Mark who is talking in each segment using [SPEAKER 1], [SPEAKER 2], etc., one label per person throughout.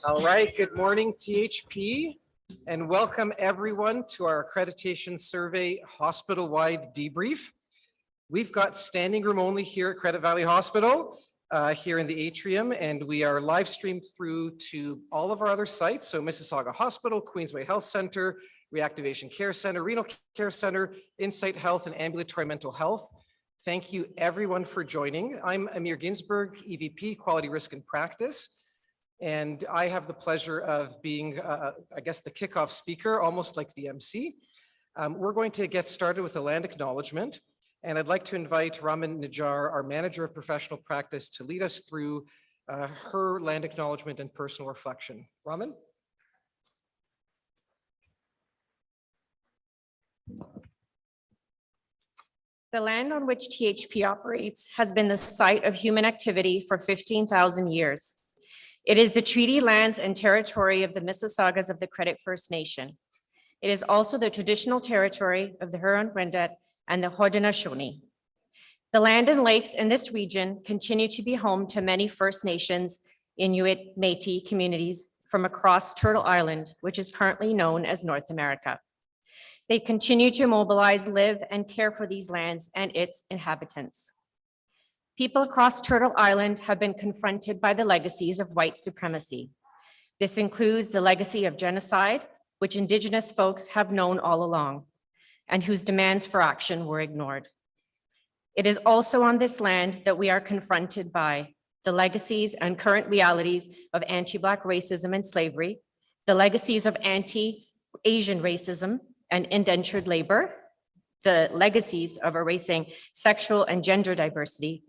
[SPEAKER 1] All right, good morning, THP, and welcome everyone to our Accreditation Survey hospital-wide debrief. We've got standing room only here at Credit Valley Hospital, here in the atrium, and we are live streamed through to all of our other sites. So Mississauga Hospital, Queensway Health Centre, Reactivation Care Centre, Renal Care Centre, Insight Health, and Ambulatory Mental Health. Thank you everyone for joining. I'm Amir Ginsberg, EVP, Quality Risk and Practice. And I have the pleasure of being, I guess, the kickoff speaker, almost like the MC. We're going to get started with a land acknowledgement. And I'd like to invite Raman Najjar, our Manager of Professional Practice, to lead us through her land acknowledgement and personal reflection. Raman?
[SPEAKER 2] The land on which THP operates has been the site of human activity for 15,000 years. It is the treaty lands and territory of the Mississaugas of the Credit First Nation. It is also the traditional territory of the Huron-Wendat and the Haudenosaunee. The land and lakes in this region continue to be home to many First Nations, Inuit, Métis communities from across Turtle Island, which is currently known as North America. They continue to mobilize, live, and care for these lands and its inhabitants. People across Turtle Island have been confronted by the legacies of white supremacy. This includes the legacy of genocide, which Indigenous folks have known all along, and whose demands for action were ignored. It is also on this land that we are confronted by the legacies and current realities of anti-Black racism and slavery, the legacies of anti-Asian racism and indentured labor, the legacies of erasing sexual and gender diversity,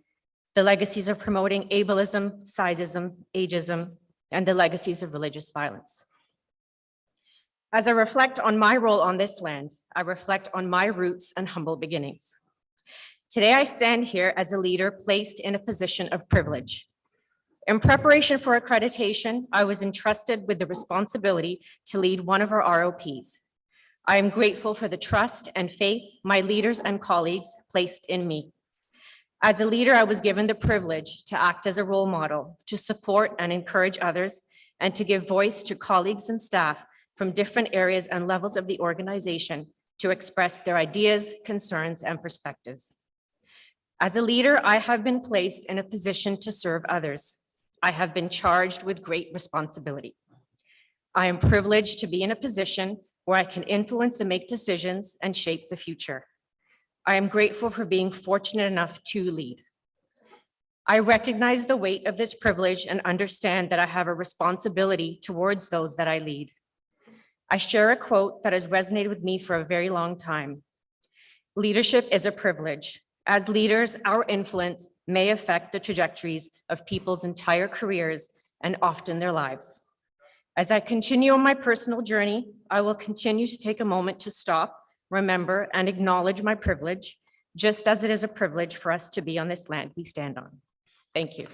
[SPEAKER 2] the legacies of promoting ableism, sizeism, ageism, and the legacies of religious violence. As I reflect on my role on this land, I reflect on my roots and humble beginnings. Today, I stand here as a leader placed in a position of privilege. In preparation for accreditation, I was entrusted with the responsibility to lead one of our ROPs. I am grateful for the trust and faith my leaders and colleagues placed in me. As a leader, I was given the privilege to act as a role model, to support and encourage others, and to give voice to colleagues and staff from different areas and levels of the organization to express their ideas, concerns, and perspectives. As a leader, I have been placed in a position to serve others. I have been charged with great responsibility. I am privileged to be in a position where I can influence and make decisions and shape the future. I am grateful for being fortunate enough to lead. I recognize the weight of this privilege and understand that I have a responsibility towards those that I lead. I share a quote that has resonated with me for a very long time. Leadership is a privilege. As leaders, our influence may affect the trajectories of people's entire careers and often their lives. As I continue on my personal journey, I will continue to take a moment to stop, remember, and acknowledge my privilege, just as it is a privilege for us to be on this land we stand on. Thank you.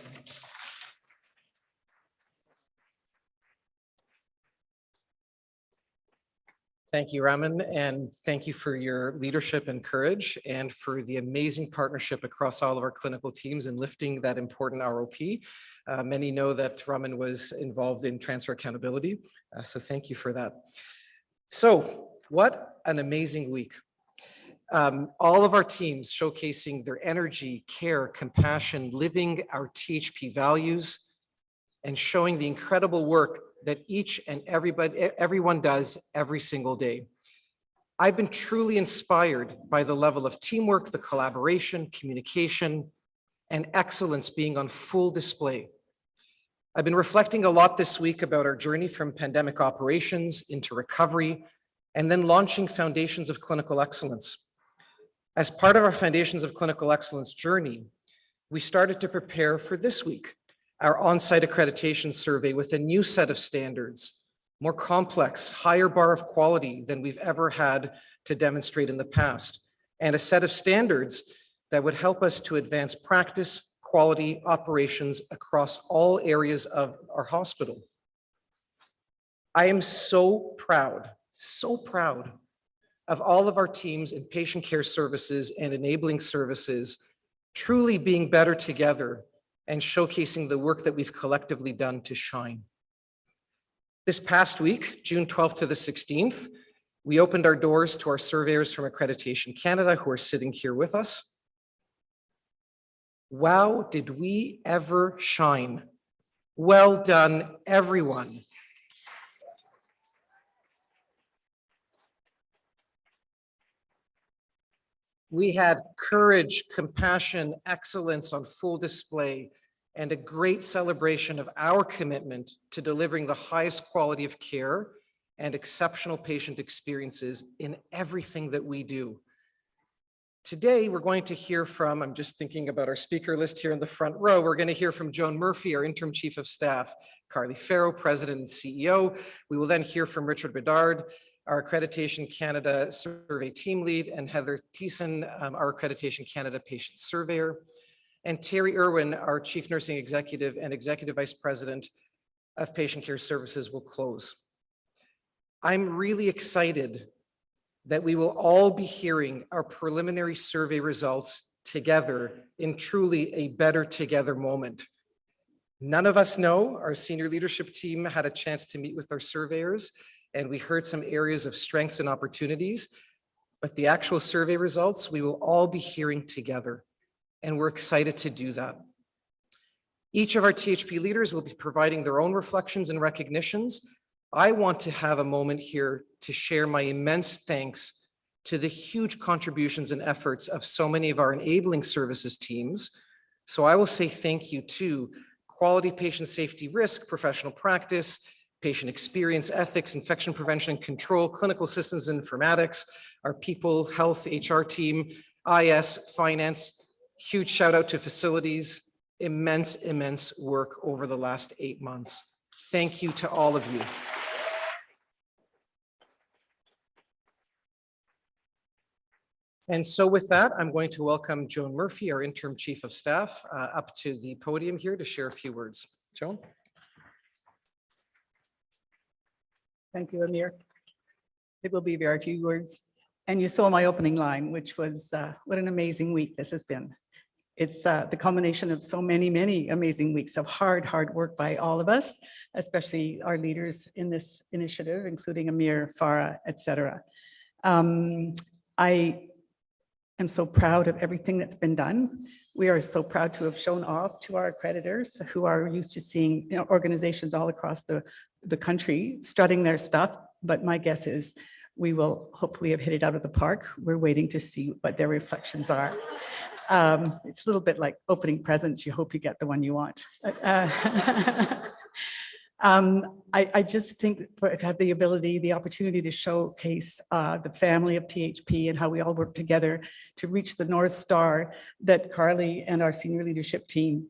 [SPEAKER 1] Thank you, Raman, and thank you for your leadership and courage and for the amazing partnership across all of our clinical teams in lifting that important ROP. Many know that Raman was involved in transfer accountability, so thank you for that. So, what an amazing week. All of our teams showcasing their energy, care, compassion, living our THP values, and showing the incredible work that each and everyone does every single day. I've been truly inspired by the level of teamwork, the collaboration, communication, and excellence being on full display. I've been reflecting a lot this week about our journey from pandemic operations into recovery, and then launching Foundations of Clinical Excellence. As part of our Foundations of Clinical Excellence journey, we started to prepare for this week, our on-site accreditation survey with a new set of standards, more complex, higher bar of quality than we've ever had to demonstrate in the past, and a set of standards that would help us to advance practice, quality, operations across all areas of our hospital. I am so proud of all of our teams in patient care services and enabling services truly being better together and showcasing the work that we've collectively done to shine. This past week, June 12th to the 16th, we opened our doors to our surveyors from Accreditation Canada who are sitting here with us. Wow, did we ever shine? Well done, everyone. We had courage, compassion, excellence on full display, and a great celebration of our commitment to delivering the highest quality of care and exceptional patient experiences in everything that we do. Today, we're going to hear from, I'm just thinking about our speaker list here in the front row, we're going to hear from Joan Murphy, our Interim Chief of Staff, Carly Farrow, President and CEO. We will then hear from Richard Bedard, our Accreditation Canada Survey Team Lead, and Heather Thiessen, our Accreditation Canada Patient Surveyor, and Terry Irwin, our Chief Nursing Executive and Executive Vice President of Patient Care Services, will close. I'm really excited that we will all be hearing our preliminary survey results together in truly a better together moment. None of us know, our senior leadership team had a chance to meet with our surveyors, and we heard some areas of strengths and opportunities, but the actual survey results we will all be hearing together, and we're excited to do that. Each of our THP leaders will be providing their own reflections and recognitions. I want to have a moment here to share my immense thanks to the huge contributions and efforts of so many of our enabling services teams. So I will say thank you to quality, patient safety, risk, professional practice, patient experience, ethics, infection prevention and control, clinical systems and informatics, our people, health, HR team, IS, finance. Huge shout out to facilities. Immense work over the last 8 months. Thank you to all of you. And so with that, I'm going to welcome Joan Murphy, our Interim Chief of Staff, up to the podium here to share a few words. Joan?
[SPEAKER 3] Thank you, Amir. It will be very few words. And you stole my opening line, which was, what an amazing week this has been. It's the culmination of so many amazing weeks of hard work by all of us, especially our leaders in this initiative, including Amir, Farah, etc. I am so proud of everything that's been done. We are so proud to have shown off to our accreditors who are used to seeing organizations all across the country strutting their stuff. But my guess is we will hopefully have hit it out of the park. We're waiting to see what their reflections are. It's a little bit like opening presents. You hope you get the one you want. I just think to have the ability, the opportunity to showcase the family of THP and how we all work together to reach the North Star that Carly and our senior leadership team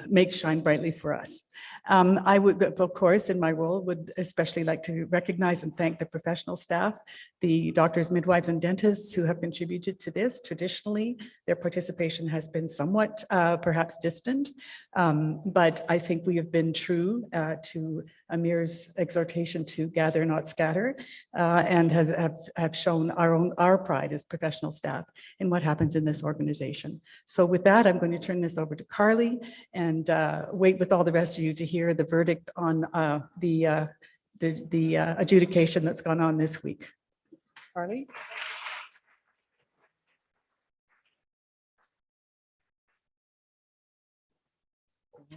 [SPEAKER 3] makes shine brightly for us. I would, of course, in my role, would especially like to recognize and thank the professional staff, the doctors, midwives, and dentists who have contributed to this. Traditionally, their participation has been somewhat perhaps distant, but I think we have been true to Amir's exhortation to gather, not scatter, and have shown our pride as professional staff in what happens in this organization. So with that, I'm going to turn this over to Carly and wait with all the rest of you to hear the verdict on the adjudication that's gone on this week. Carly?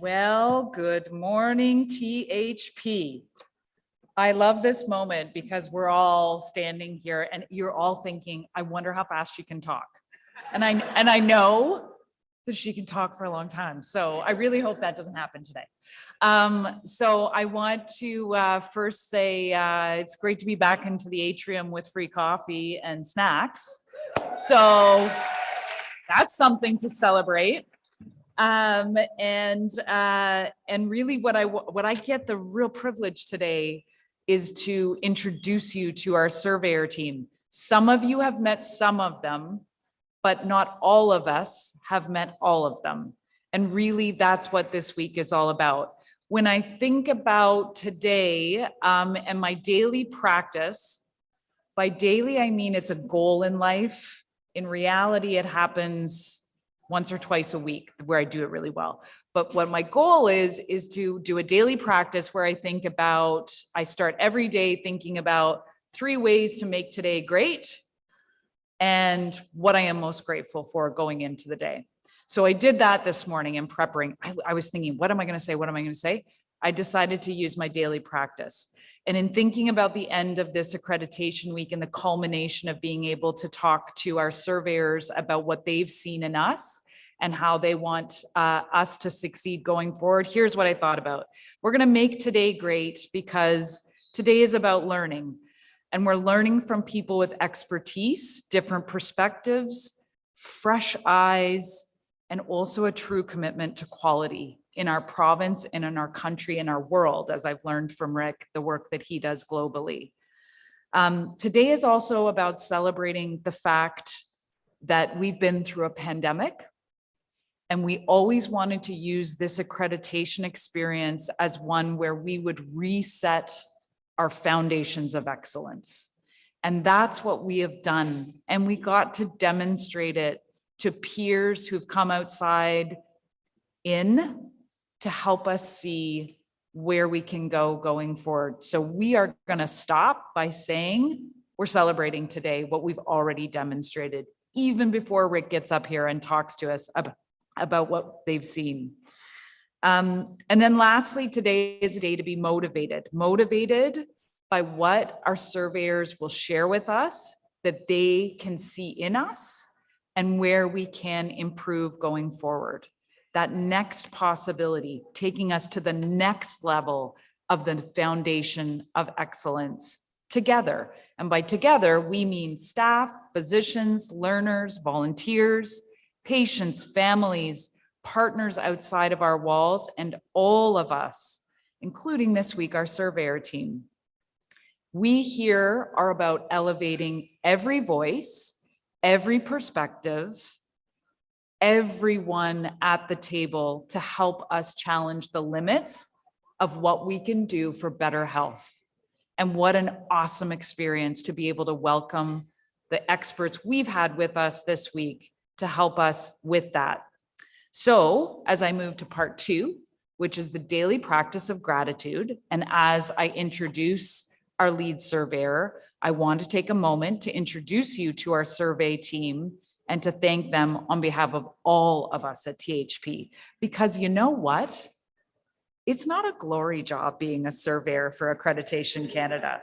[SPEAKER 4] Well, good morning, THP. I love this moment because we're all standing here and you're all thinking, I wonder how fast she can talk. And I know that she can talk for a long time. So I really hope that doesn't happen today. So I want to first say it's great to be back into the atrium with free coffee and snacks. So that's something to celebrate. And really what I get the real privilege today is to introduce you to our surveyor team. Some of you have met some of them, but not all of us have met all of them. And really that's what this week is all about. When I think about today and my daily practice, by daily, I mean it's a goal in life. In reality, it happens once or twice a week where I do it really well. But what my goal is to do a daily practice where I start every day thinking about 3 ways to make today great and what I am most grateful for going into the day. So I did that this morning in preparing. I was thinking, what am I going to say? What am I going to say? I decided to use my daily practice. And in thinking about the end of this accreditation week and the culmination of being able to talk to our surveyors about what they've seen in us and how they want us to succeed going forward, here's what I thought about. We're going to make today great because today is about learning. And we're learning from people with expertise, different perspectives, fresh eyes, and also a true commitment to quality in our province and in our country and our world, as I've learned from Rick, the work that he does globally. Today is also about celebrating the fact that we've been through a pandemic, and we always wanted to use this accreditation experience as one where we would reset our foundations of excellence. And that's what we have done. And we got to demonstrate it to peers who've come outside in to help us see where we can go going forward. So we are going to stop by saying we're celebrating today what we've already demonstrated, even before Rick gets up here and talks to us about what they've seen. And then lastly, today is a day to be motivated by what our surveyors will share with us that they can see in us and where we can improve going forward. That next possibility, taking us to the next level of the foundation of excellence together. And by together, we mean staff, physicians, learners, volunteers, patients, families, partners outside of our walls, and all of us, including this week, our surveyor team. We here are about elevating every voice, every perspective, everyone at the table to help us challenge the limits of what we can do for better health. And what an awesome experience to be able to welcome the experts we've had with us this week to help us with that. So as I move to part 2, which is the daily practice of gratitude, and as I introduce our lead surveyor, I want to take a moment to introduce you to our survey team and to thank them on behalf of all of us at THP. Because you know what? It's not a glory job being a surveyor for Accreditation Canada.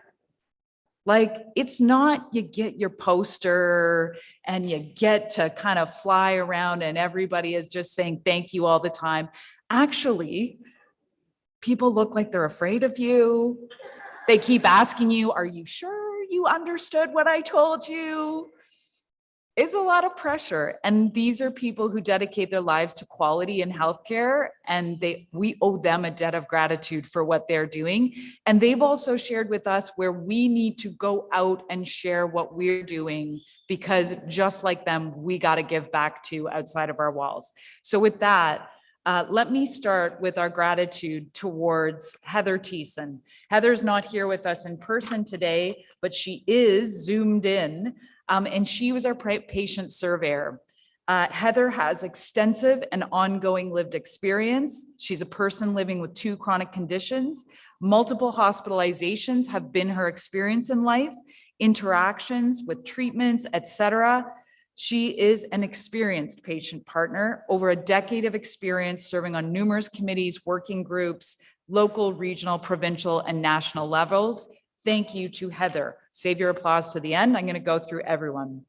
[SPEAKER 4] Like, it's not you get your poster and you get to kind of fly around and everybody is just saying thank you all the time. Actually, people look like they're afraid of you. They keep asking you, are you sure you understood what I told you? It's a lot of pressure. And these are people who dedicate their lives to quality in healthcare, and we owe them a debt of gratitude for what they're doing. And they've also shared with us where we need to go out and share what we're doing, because just like them, we got to give back to outside of our walls. So with that, let me start with our gratitude towards Heather Thiessen. Heather's not here with us in person today, but she is zoomed in. And she was our patient surveyor. Heather has extensive and ongoing lived experience. She's a person living with 2 chronic conditions. Multiple hospitalizations have been her experience in life, interactions with treatments, etc. She is an experienced patient partner, over a decade of experience serving on numerous committees, working groups, local, regional, provincial, and national levels. Thank you to Heather. Save your applause to the end. I'm going to go through everyone.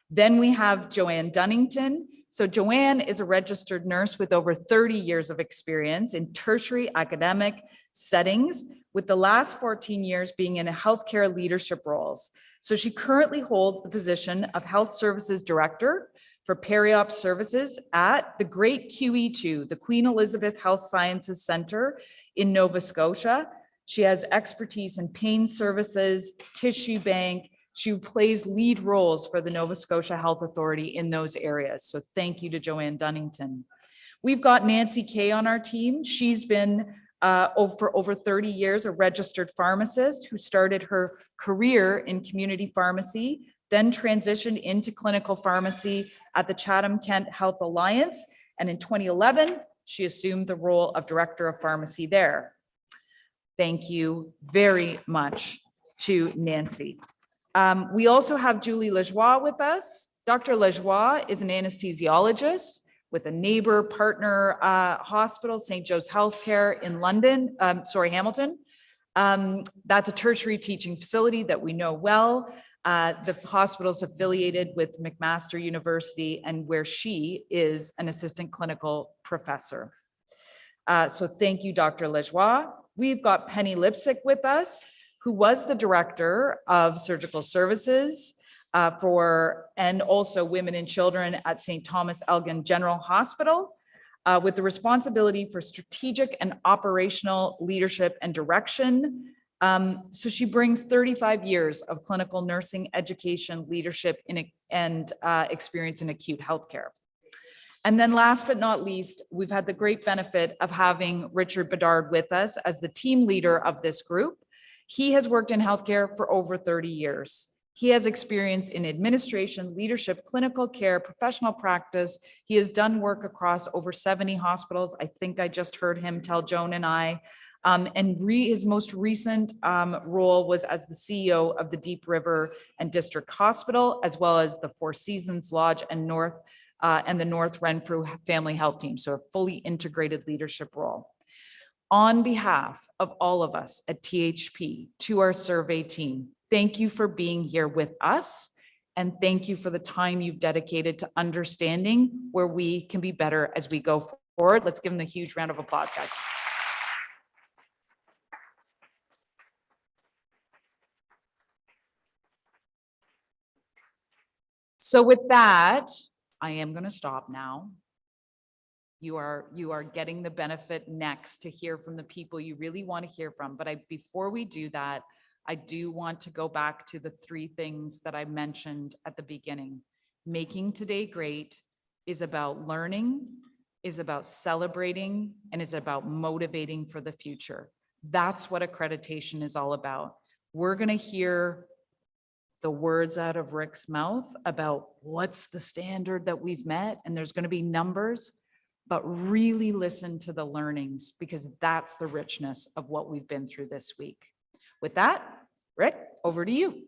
[SPEAKER 4] Then we have Joanne Dunnington. So Joanne is a registered nurse with over 30 years of experience in tertiary academic settings, with the last 14 years being in healthcare leadership roles. So she currently holds the position of Health Services Director for Peri-Op Services at the Great QE2, the Queen Elizabeth Health Sciences Centre in Nova Scotia. She has expertise in pain services, tissue bank. She plays lead roles for the Nova Scotia Health Authority in those areas. So thank you to Joanne Dunnington. We've got Nancy Kay on our team. She's been for over 30 years a registered pharmacist who started her career in community pharmacy, then transitioned into clinical pharmacy at the Chatham-Kent Health Alliance. And in 2011, she assumed the role of Director of Pharmacy there. Thank you very much to Nancy. We also have Julie Lajoie with us. Dr. Lajoie is an anesthesiologist with a neighbor partner hospital, St. Joe's Healthcare in Hamilton. That's a tertiary teaching facility that we know well. The hospital is affiliated with McMaster University and where she is an assistant clinical professor. So thank you, Dr. Lajoie. We've got Penny Lipsick with us, who was the director of surgical services and also women and children at St. Thomas Elgin General Hospital, with the responsibility for strategic and operational leadership and direction. So she brings 35 years of clinical nursing education, leadership, and experience in acute healthcare. And then last but not least, we've had the great benefit of having Richard Bedard with us as the team leader of this group. He has worked in healthcare for over 30 years. He has experience in administration, leadership, clinical care, professional practice. He has done work across over 70 hospitals. I think I just heard him tell Joan and I. His most recent role was as the CEO of the Deep River and District Hospital, as well as the Four Seasons Lodge and the North Renfrew Family Health Team. So a fully integrated leadership role. On behalf of all of us at THP, to our survey team, thank you for being here with us. And thank you for the time you've dedicated to understanding where we can be better as we go forward. Let's give them a huge round of applause, guys. So with that, I am going to stop now. You are getting the benefit next to hear from the people you really want to hear from. But before we do that, I do want to go back to the three things that I mentioned at the beginning. Making today great is about learning, is about celebrating, and is about motivating for the future. That's what accreditation is all about. We're going to hear the words out of Rick's mouth about what's the standard that we've met, and there's going to be numbers, but really listen to the learnings, because that's the richness of what we've been through this week. With that, Rick, over to you.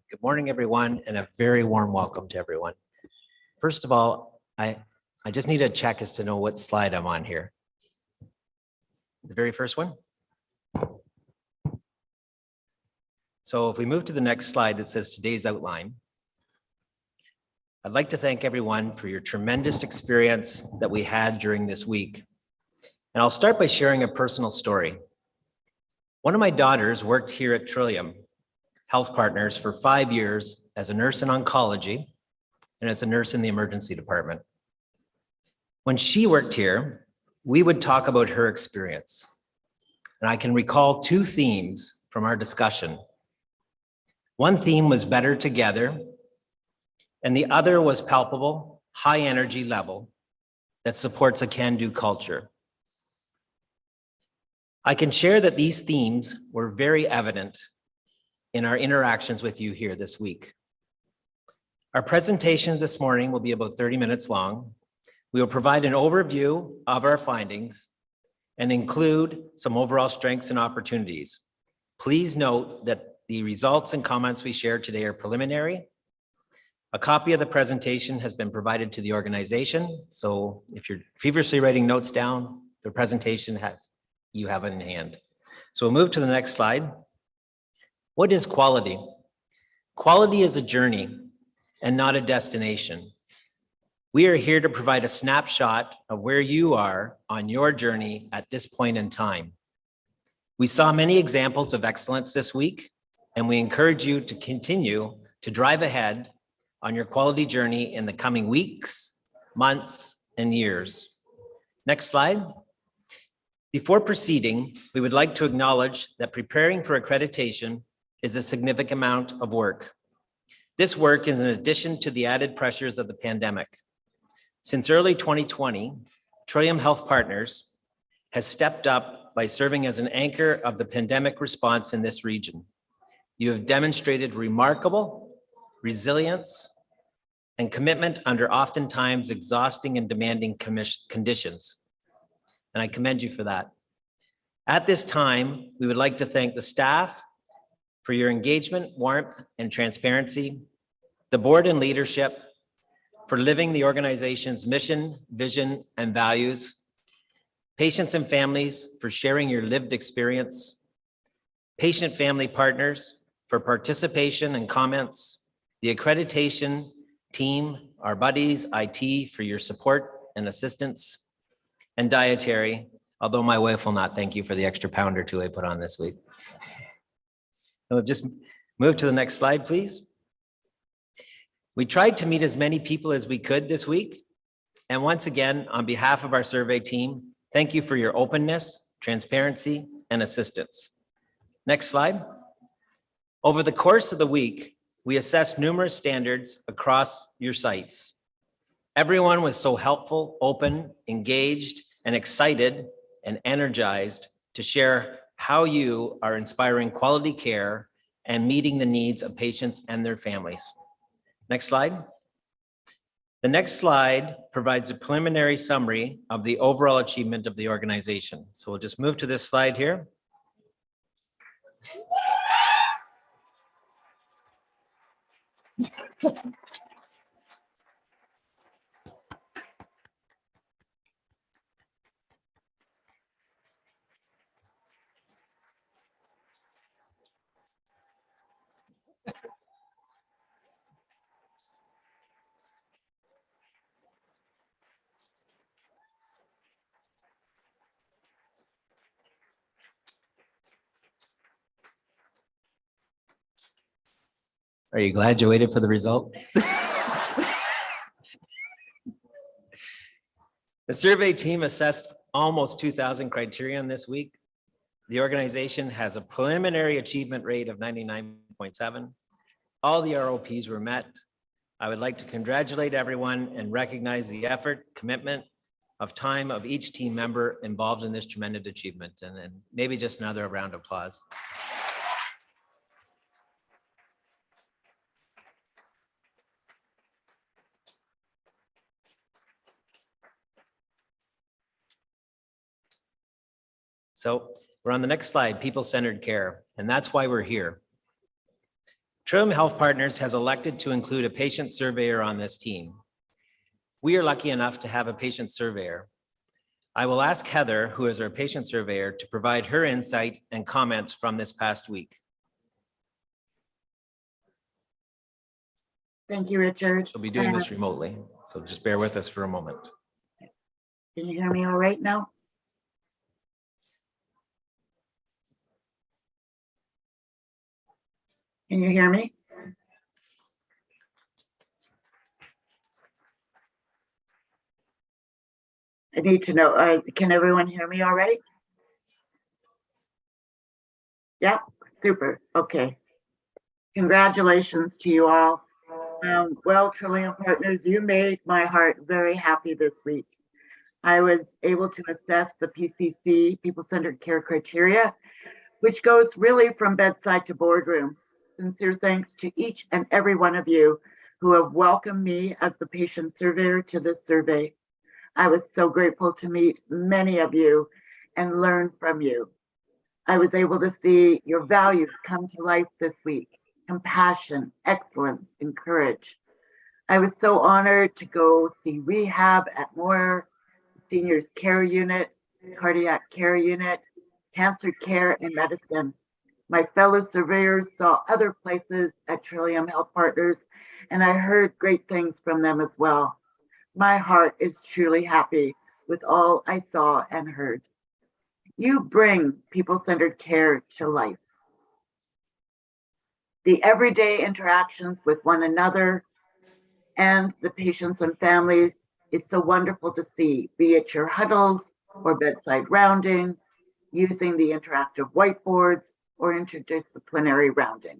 [SPEAKER 5] Good morning, everyone, and a very warm welcome to everyone. First of all, I just need a check as to know what slide I'm on here. The very first one? So if we move to the next slide that says today's outline, I'd like to thank everyone for your tremendous experience that we had during this week. And I'll start by sharing a personal story. One of my daughters worked here at Trillium Health Partners for 5 years as a nurse in oncology and as a nurse in the emergency department. When she worked here, we would talk about her experience. And I can recall two themes from our discussion. One theme was better together, and the other was palpable, high energy level that supports a can-do culture. I can share that these themes were very evident in our interactions with you here this week. Our presentation this morning will be about 30 minutes long. We will provide an overview of our findings and include some overall strengths and opportunities. Please note that the results and comments we share today are preliminary. A copy of the presentation has been provided to the organization. So if you're feverishly writing notes down, the presentation you have it in hand. So we'll move to the next slide. What is quality? Quality is a journey and not a destination. We are here to provide a snapshot of where you are on your journey at this point in time. We saw many examples of excellence this week, and we encourage you to continue to drive ahead on your quality journey in the coming weeks, months, and years. Next slide. Before proceeding, we would like to acknowledge that preparing for accreditation is a significant amount of work. This work is in addition to the added pressures of the pandemic. Since early 2020, Trillium Health Partners has stepped up by serving as an anchor of the pandemic response in this region. You have demonstrated remarkable resilience and commitment under oftentimes exhausting and demanding conditions. And I commend you for that. At this time, we would like to thank the staff for your engagement, warmth, and transparency, the board and leadership for living the organization's mission, vision, and values, patients and families for sharing your lived experience, patient family partners for participation and comments, the accreditation team, our buddies, IT for your support and assistance, and dietary, although my wife will not thank you for the extra pound or two I put on this week. We'll just move to the next slide, please. We tried to meet as many people as we could this week. And once again, on behalf of our survey team, thank you for your openness, transparency, and assistance. Next slide. Over the course of the week, we assessed numerous standards across your sites. Everyone was so helpful, open, engaged, and excited and energized to share how you are inspiring quality care and meeting the needs of patients and their families. Next slide. The next slide provides a preliminary summary of the overall achievement of the organization. So we'll just move to this slide here. Are you glad you waited for the result? The survey team assessed almost 2,000 criterion this week. The organization has a preliminary achievement rate of 99.7. All the ROPs were met. I would like to congratulate everyone and recognize the effort, commitment of time of each team member involved in this tremendous achievement. And maybe just another round of applause. So we're on the next slide, people-centered care, and that's why we're here. Trillium Health Partners has elected to include a patient surveyor on this team. We are lucky enough to have a patient surveyor. I will ask Heather, who is our patient surveyor, to provide her insight and comments from this past week.
[SPEAKER 6] Thank you, Richard.
[SPEAKER 5] She'll be doing this remotely, so just bear with us for a moment.
[SPEAKER 6] Can you hear me all right now? Can you hear me? I need to know, can everyone hear me all right? Yeah, super, okay. Congratulations to you all. Well, Trillium Partners, you made my heart very happy this week. I was able to assess the PCC, people-centered care criteria, which goes really from bedside to boardroom. Sincere thanks to each and every one of you who have welcomed me as the patient surveyor to this survey. I was so grateful to meet many of you and learn from you. I was able to see your values come to life this week: compassion, excellence, and courage. I was so honored to go see rehab at Moore, seniors care unit, cardiac care unit, cancer care, and medicine. My fellow surveyors saw other places at Trillium Health Partners, and I heard great things from them as well. My heart is truly happy with all I saw and heard. You bring people-centered care to life. The everyday interactions with one another and the patients and families is so wonderful to see, be it your huddles or bedside rounding, using the interactive whiteboards, or interdisciplinary rounding.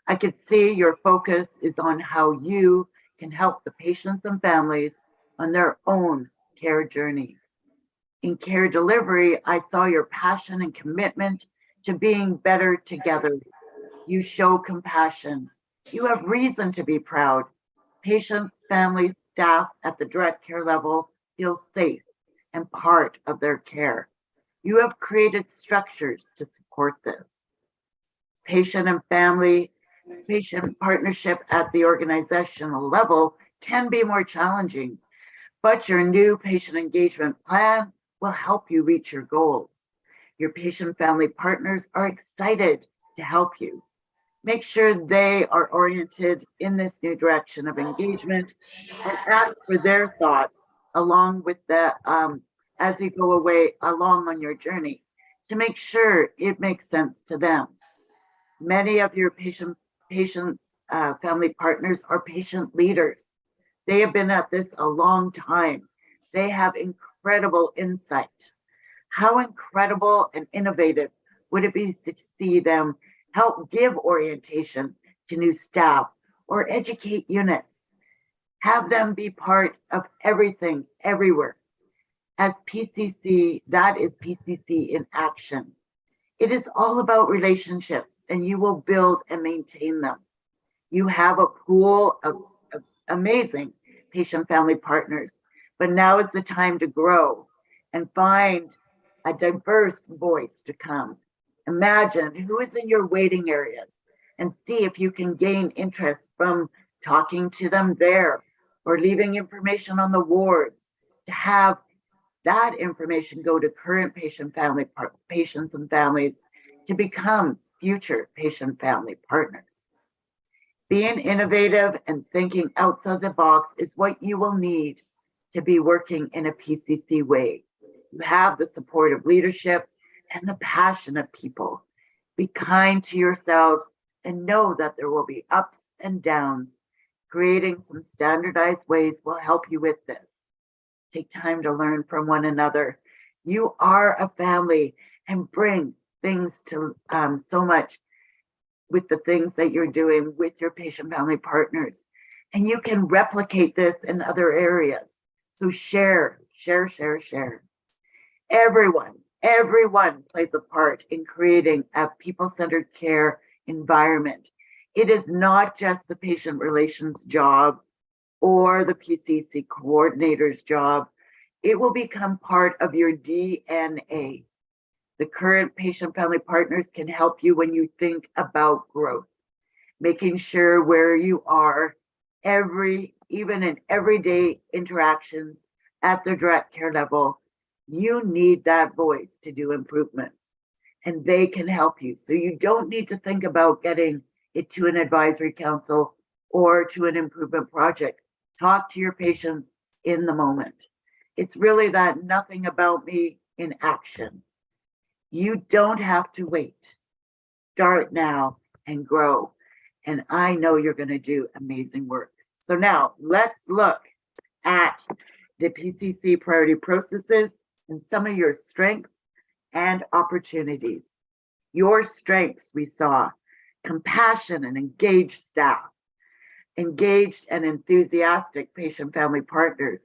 [SPEAKER 6] I could see your focus is on how you can help the patients and families on their own care journey. In care delivery, I saw your passion and commitment to being better together. You show compassion. You have reason to be proud. Patients, families, staff at the direct care level feel safe and part of their care. You have created structures to support this. Patient and family, patient partnership at the organizational level can be more challenging, but your new patient engagement plan will help you reach your goals. Your patient family partners are excited to help you. Make sure they are oriented in this new direction of engagement and ask for their thoughts along with the, as you go away along on your journey to make sure it makes sense to them. Many of your patient family partners are patient leaders. They have been at this a long time. They have incredible insight. How incredible and innovative would it be to see them help give orientation to new staff or educate units? Have them be part of everything, everywhere. As PCC, that is PCC in action. It is all about relationships, and you will build and maintain them. You have a pool of amazing patient family partners, but now is the time to grow and find a diverse voice to come. Imagine who is in your waiting areas and see if you can gain interest from talking to them there or leaving information on the wards to have that information go to current patients and families to become future patient family partners. Being innovative and thinking outside the box is what you will need to be working in a PCC way. You have the support of leadership and the passion of people. Be kind to yourselves and know that there will be ups and downs. Creating some standardized ways will help you with this. Take time to learn from one another. You are a family and bring things to so much with the things that you're doing with your patient family partners. And you can replicate this in other areas. So share. Everyone plays a part in creating a people-centered care environment. It is not just the patient relations job or the PCC coordinator's job. It will become part of your DNA. The current patient family partners can help you when you think about growth, making sure where you are even in everyday interactions at the direct care level, you need that voice to do improvements, and they can help you. So you don't need to think about getting it to an advisory council or to an improvement project. Talk to your patients in the moment. It's really that nothing about me in action. You don't have to wait. Start now and grow. And I know you're going to do amazing work. So now let's look at the PCC priority processes and some of your strengths and opportunities. Your strengths, we saw compassion and engaged staff, engaged and enthusiastic patient family partners.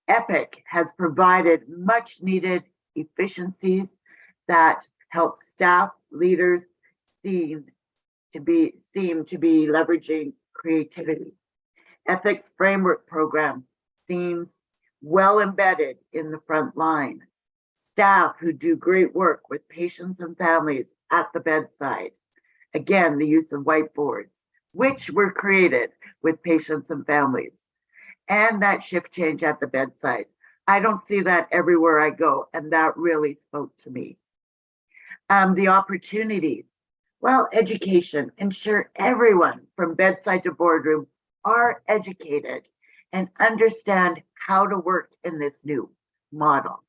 [SPEAKER 6] Epic has provided much needed efficiencies that help staff leaders seem to be leveraging creativity. Ethics framework program seems well embedded in the front line. Staff who do great work with patients and families at the bedside. Again, the use of whiteboards, which were created with patients and families. And that shift change at the bedside. I don't see that everywhere I go, and that really spoke to me. The opportunities. Well, education. Ensure everyone from bedside to boardroom are educated and understand how to work in this new model.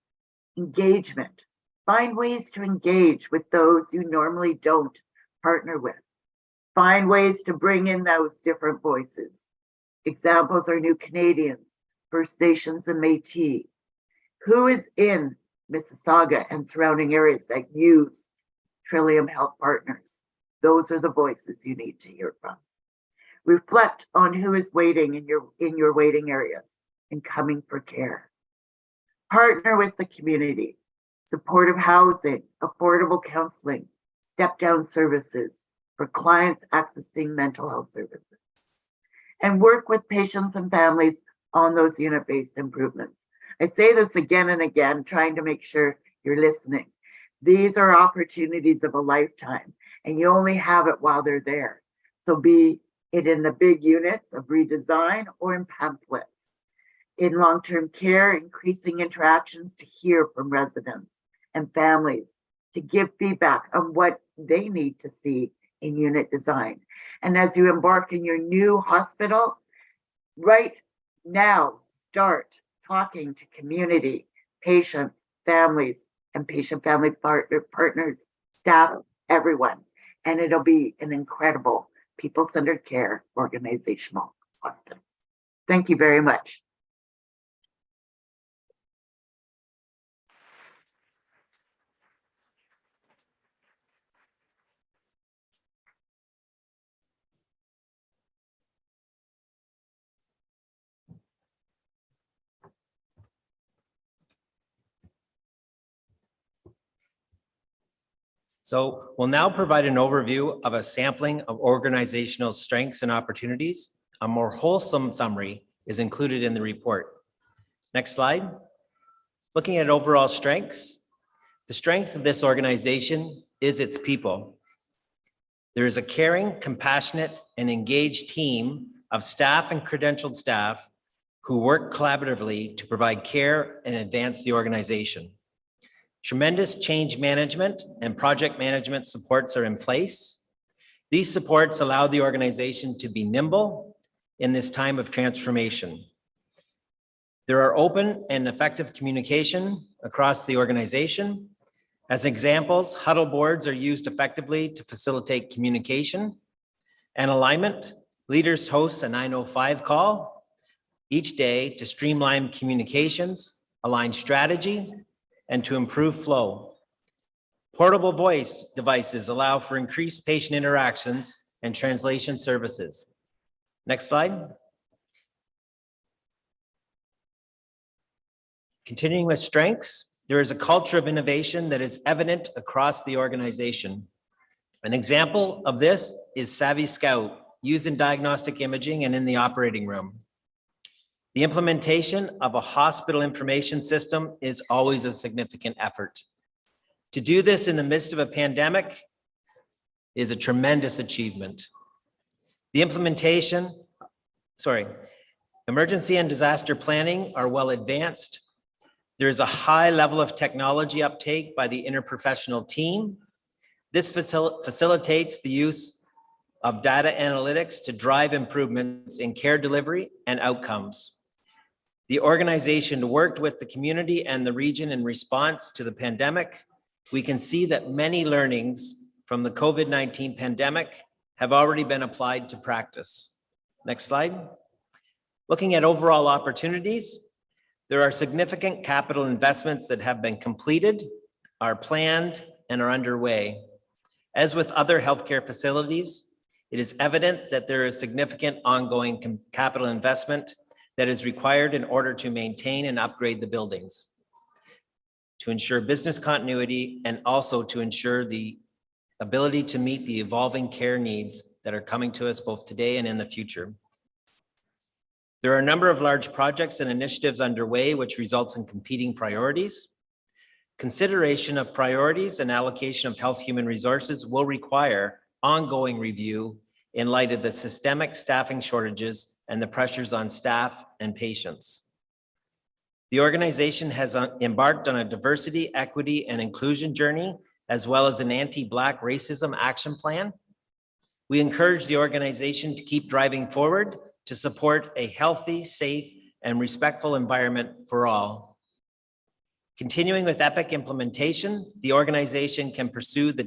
[SPEAKER 6] Engagement. Find ways to engage with those you normally don't partner with. Find ways to bring in those different voices. Examples are New Canadians, First Nations, and Métis. Who is in Mississauga and surrounding areas that use Trillium Health Partners. Those are the voices you need to hear from. Reflect on who is waiting in your waiting areas and coming for care. Partner with the community, supportive housing, affordable counseling, step-down services for clients accessing mental health services, and work with patients and families on those unit-based improvements. I say this again and again, trying to make sure you're listening. These are opportunities of a lifetime, and you only have it while they're there. So be it in the big units of redesign or in pamphlets. In long-term care, increasing interactions to hear from residents and families, to give feedback on what they need to see in unit design. And as you embark in your new hospital, right now, start talking to community, patients, families, and patient-family partners, staff, everyone. And it'll be an incredible people-centered care organizational hospital. Thank you very much.
[SPEAKER 5] So we'll now provide an overview of a sampling of organizational strengths and opportunities. A more wholesome summary is included in the report. Next slide. Looking at overall strengths, the strength of this organization is its people. There is a caring, compassionate, and engaged team of staff and credentialed staff who work collaboratively to provide care and advance the organization. Tremendous change management and project management supports are in place. These supports allow the organization to be nimble in this time of transformation. There are open and effective communication across the organization. As examples, huddle boards are used effectively to facilitate communication and alignment. Leaders host a 905 call each day to streamline communications, align strategy, and to improve flow. Portable voice devices allow for increased patient interactions and translation services. Next slide. Continuing with strengths, there is a culture of innovation that is evident across the organization. An example of this is Savvy Scout, used in diagnostic imaging and in the operating room. The implementation of a hospital information system is always a significant effort. To do this in the midst of a pandemic is a tremendous achievement. The emergency and disaster planning are well advanced. There is a high level of technology uptake by the interprofessional team. This facilitates the use of data analytics to drive improvements in care delivery and outcomes. The organization worked with the community and the region in response to the pandemic. We can see that many learnings from the COVID-19 pandemic have already been applied to practice. Next slide. Looking at overall opportunities, there are significant capital investments that have been completed, are planned, and are underway. As with other healthcare facilities, it is evident that there is significant ongoing capital investment that is required in order to maintain and upgrade the buildings, to ensure business continuity, and also to ensure the ability to meet the evolving care needs that are coming to us both today and in the future. There are a number of large projects and initiatives underway which results in competing priorities. Consideration of priorities and allocation of health human resources will require ongoing review in light of the systemic staffing shortages and the pressures on staff and patients. The organization has embarked on a diversity, equity, and inclusion journey, as well as an anti-Black racism action plan. We encourage the organization to keep driving forward to support a healthy, safe, and respectful environment for all. Continuing with EPIC implementation, the organization can pursue the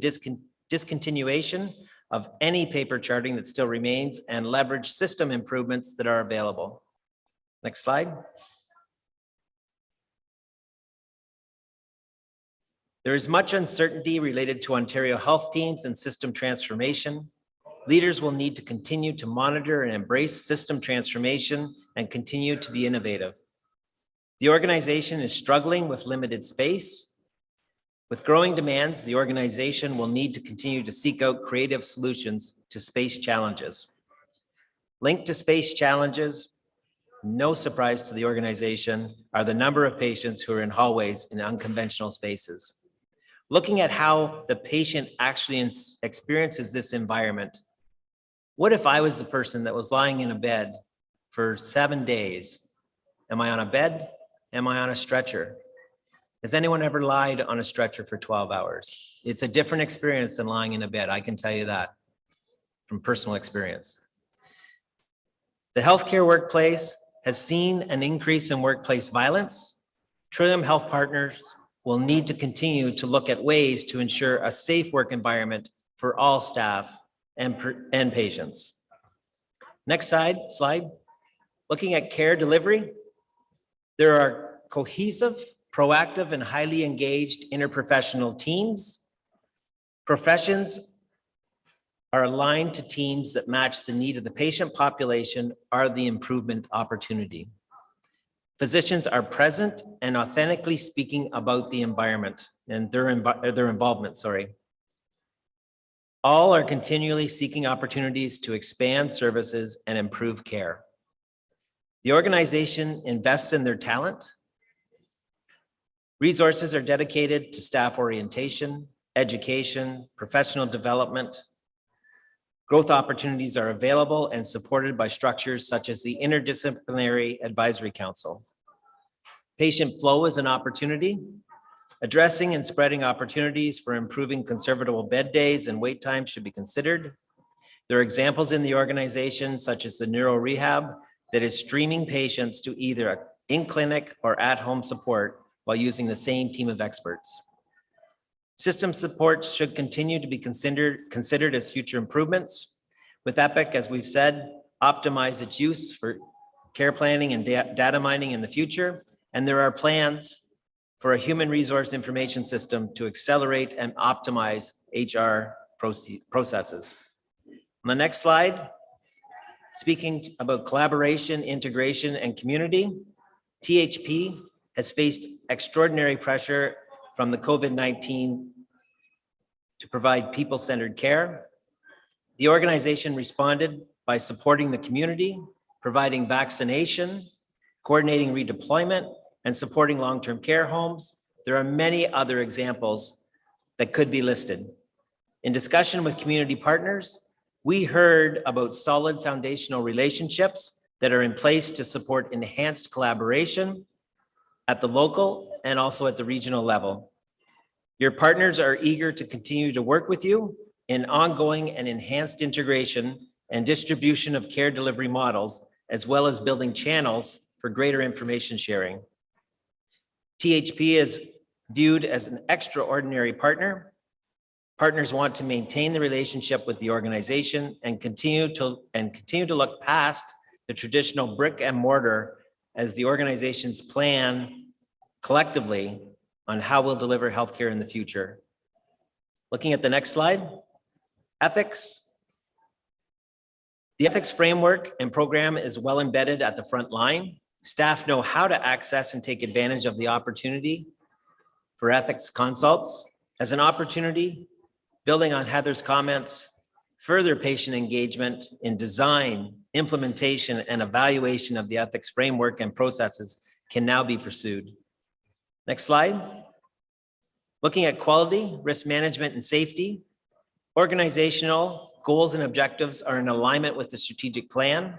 [SPEAKER 5] discontinuation of any paper charting that still remains and leverage system improvements that are available. Next slide. There is much uncertainty related to Ontario health teams and system transformation. Leaders will need to continue to monitor and embrace system transformation and continue to be innovative. The organization is struggling with limited space. With growing demands, the organization will need to continue to seek out creative solutions to space challenges. Linked to space challenges, no surprise to the organization, are the number of patients who are in hallways in unconventional spaces. Looking at how the patient actually experiences this environment, what if I was the person that was lying in a bed for 7 days? Am I on a bed? Am I on a stretcher? Has anyone ever lied on a stretcher for 12 hours? It's a different experience than lying in a bed. I can tell you that from personal experience. The healthcare workplace has seen an increase in workplace violence. Trillium Health Partners will need to continue to look at ways to ensure a safe work environment for all staff and patients. Next slide. Looking at care delivery, there are cohesive, proactive, and highly engaged interprofessional teams. Professions are aligned to teams that match the need of the patient population or the improvement opportunity. Physicians are present and authentically speaking about the environment and their involvement. All are continually seeking opportunities to expand services and improve care. The organization invests in their talent. Resources are dedicated to staff orientation, education, professional development. Growth opportunities are available and supported by structures such as the Interdisciplinary Advisory Council. Patient flow is an opportunity. Addressing and spreading opportunities for improving conservable bed days and wait times should be considered. There are examples in the organization, such as the neuro rehab, that is streaming patients to either in-clinic or at-home support while using the same team of experts. System supports should continue to be considered as future improvements. With Epic, as we've said, optimize its use for care planning and data mining in the future. And there are plans for a human resource information system to accelerate and optimize HR processes. On the next slide, speaking about collaboration, integration, and community, THP has faced extraordinary pressure from the COVID-19 to provide people-centered care. The organization responded by supporting the community, providing vaccination, coordinating redeployment, and supporting long-term care homes. There are many other examples that could be listed. In discussion with community partners, we heard about solid foundational relationships that are in place to support enhanced collaboration at the local and also at the regional level. Your partners are eager to continue to work with you in ongoing and enhanced integration and distribution of care delivery models, as well as building channels for greater information sharing. THP is viewed as an extraordinary partner. Partners want to maintain the relationship with the organization and continue to look past the traditional brick and mortar as the organization's plan collectively on how we'll deliver healthcare in the future. Looking at the next slide, ethics. The ethics framework and program is well embedded at the front line. Staff know how to access and take advantage of the opportunity for ethics consults. As an opportunity, building on Heather's comments, further patient engagement in design, implementation, and evaluation of the ethics framework and processes can now be pursued. Next slide. Looking at quality, risk management, and safety, organizational goals and objectives are in alignment with the strategic plan.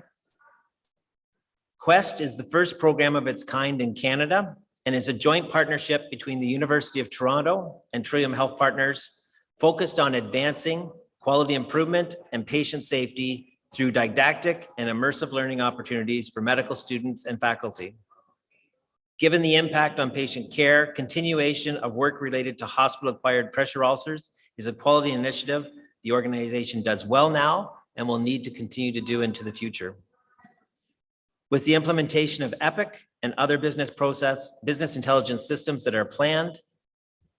[SPEAKER 5] Quest is the first program of its kind in Canada and is a joint partnership between the University of Toronto and Trillium Health Partners, focused on advancing quality improvement and patient safety through didactic and immersive learning opportunities for medical students and faculty. Given the impact on patient care, continuation of work related to hospital-acquired pressure ulcers is a quality initiative the organization does well now and will need to continue to do into the future. With the implementation of Epic and other business intelligence systems that are planned,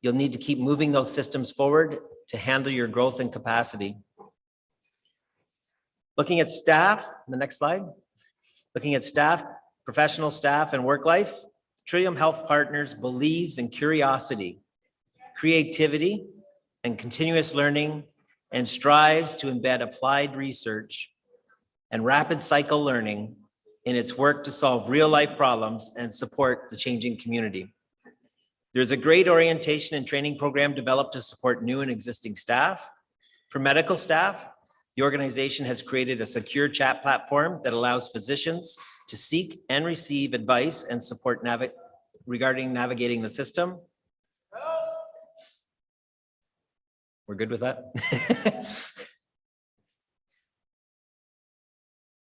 [SPEAKER 5] You'll need to keep moving those systems forward to handle your growth and capacity. Looking at staff, the next slide. Looking at staff, professional staff and work life, Trillium Health Partners believes in curiosity, creativity, and continuous learning, and strives to embed applied research and rapid cycle learning in its work to solve real-life problems and support the changing community. There's a great orientation and training program developed to support new and existing staff. For medical staff, the organization has created a secure chat platform that allows physicians to seek and receive advice and support regarding navigating the system. We're good with that?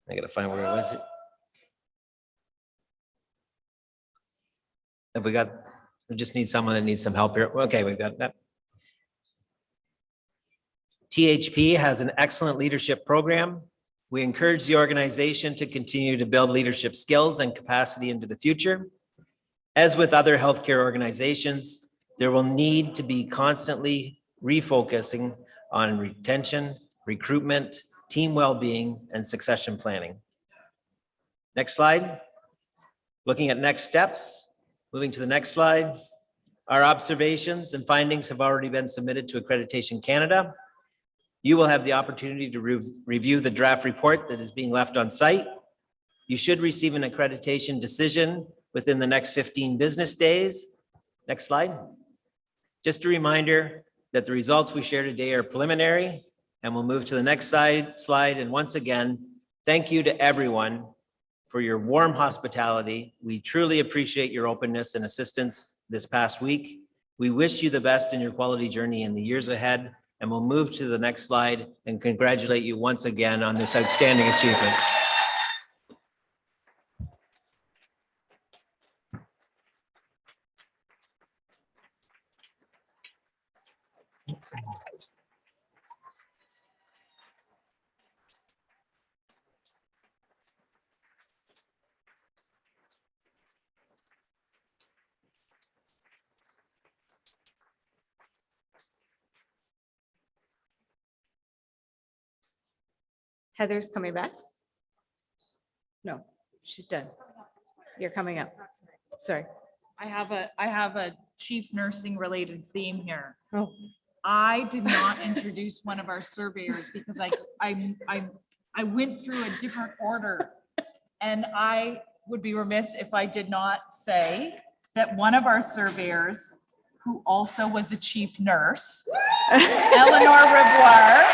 [SPEAKER 5] I gotta find where it was. Have we got, we just need someone that needs some help here. Okay, we've got that. THP has an excellent leadership program. We encourage the organization to continue to build leadership skills and capacity into the future. As with other healthcare organizations, there will need to be constantly refocusing on retention, recruitment, team well-being, and succession planning. Next slide. Looking at next steps, moving to the next slide. Our observations and findings have already been submitted to Accreditation Canada. You will have the opportunity to review the draft report that is being left on site. You should receive an accreditation decision within the next 15 business days. Next slide. Just a reminder that the results we share today are preliminary, and we'll move to the next slide. And once again, thank you to everyone for your warm hospitality. We truly appreciate your openness and assistance this past week. We wish you the best in your quality journey in the years ahead, and we'll move to the next slide and congratulate you once again on this outstanding achievement.
[SPEAKER 2] Heather's coming back? No, she's done. You're coming up. Sorry.
[SPEAKER 4] I have a chief nursing related theme here.
[SPEAKER 2] Oh.
[SPEAKER 4] I did not introduce one of our surveyors because I went through a different order. And I would be remiss if I did not say that one of our surveyors, who also was a chief nurse, Eleanor Revoir,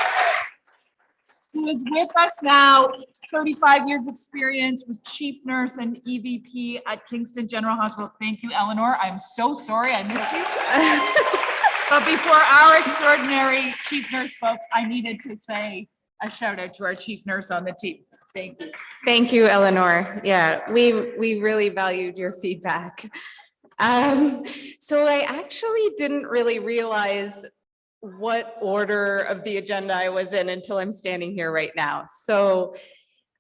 [SPEAKER 4] who is with us now, 35 years experience, was chief nurse and EVP at Kingston General Hospital. Thank you, Eleanor. I'm so sorry I missed you. But before our extraordinary chief nurse spoke, I needed to say a shout out to our chief nurse on the team. Thank you.
[SPEAKER 2] Thank you, Eleanor. Yeah, we really valued your feedback. So I actually didn't really realize what order of the agenda I was in until I'm standing here right now. So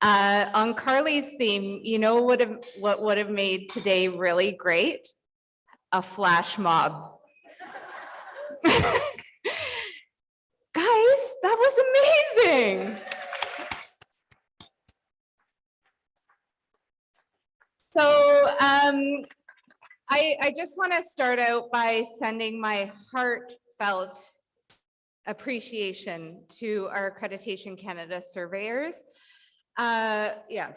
[SPEAKER 2] on Carly's theme, you know what would have made today really great? A flash mob. Guys, that was amazing. So I just want to start out by sending my heartfelt appreciation to our Accreditation Canada surveyors. Yeah.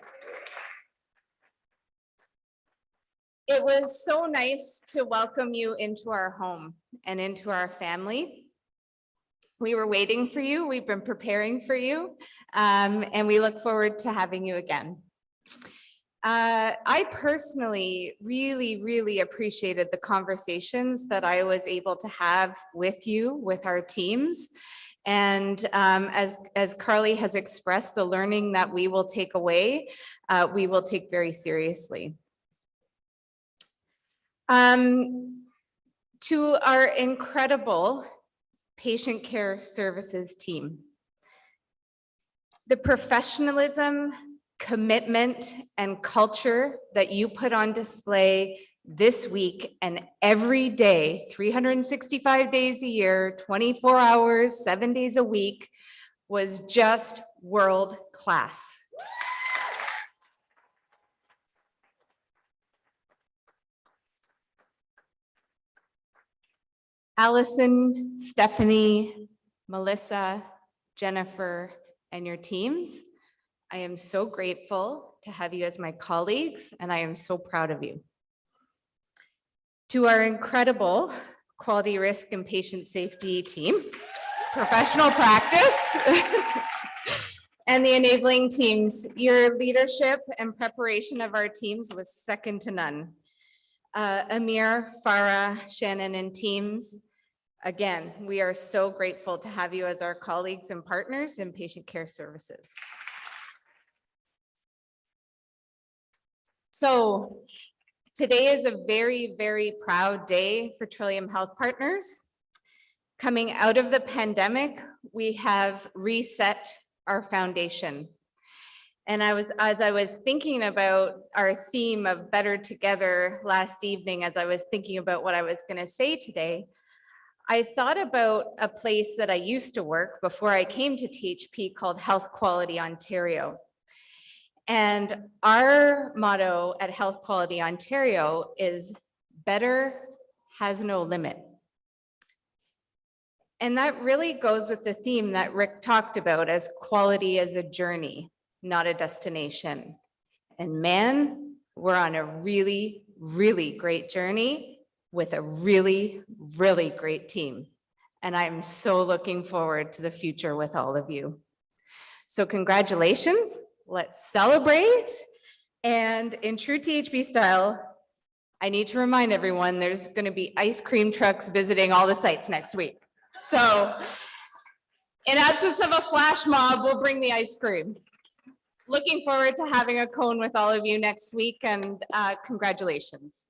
[SPEAKER 2] It was so nice to welcome you into our home and into our family. We were waiting for you. We've been preparing for you, and we look forward to having you again. I personally really appreciated the conversations that I was able to have with you, with our teams. And as Carly has expressed, the learning that we will take away, we will take very seriously. To our incredible patient care services team, the professionalism, commitment, and culture that you put on display this week and every day, 365 days a year, 24 hours, 7 days a week, was just world class. Allison, Stephanie, Melissa, Jennifer, and your teams, I am so grateful to have you as my colleagues, and I am so proud of you. To our incredible quality risk and patient safety team, professional practice, and the enabling teams, your leadership and preparation of our teams was second to none. Amir, Farah, Shannon, and teams, again, we are so grateful to have you as our colleagues and partners in patient care services. So today is a very, very proud day for Trillium Health Partners. Coming out of the pandemic, we have reset our foundation. And as I was thinking about our theme of Better Together last evening, as I was thinking about what I was going to say today, I thought about a place that I used to work before I came to THP called Health Quality Ontario. And our motto at Health Quality Ontario is better has no limit. And that really goes with the theme that Rick talked about as quality as a journey, not a destination. And man, we're on a really, really great journey with a really, really great team. And I'm so looking forward to the future with all of you. So congratulations, let's celebrate. And in true THP style, I need to remind everyone there's going to be ice cream trucks visiting all the sites next week. So in absence of a flash mob, we'll bring the ice cream. Looking forward to having a cone with all of you next week, and congratulations.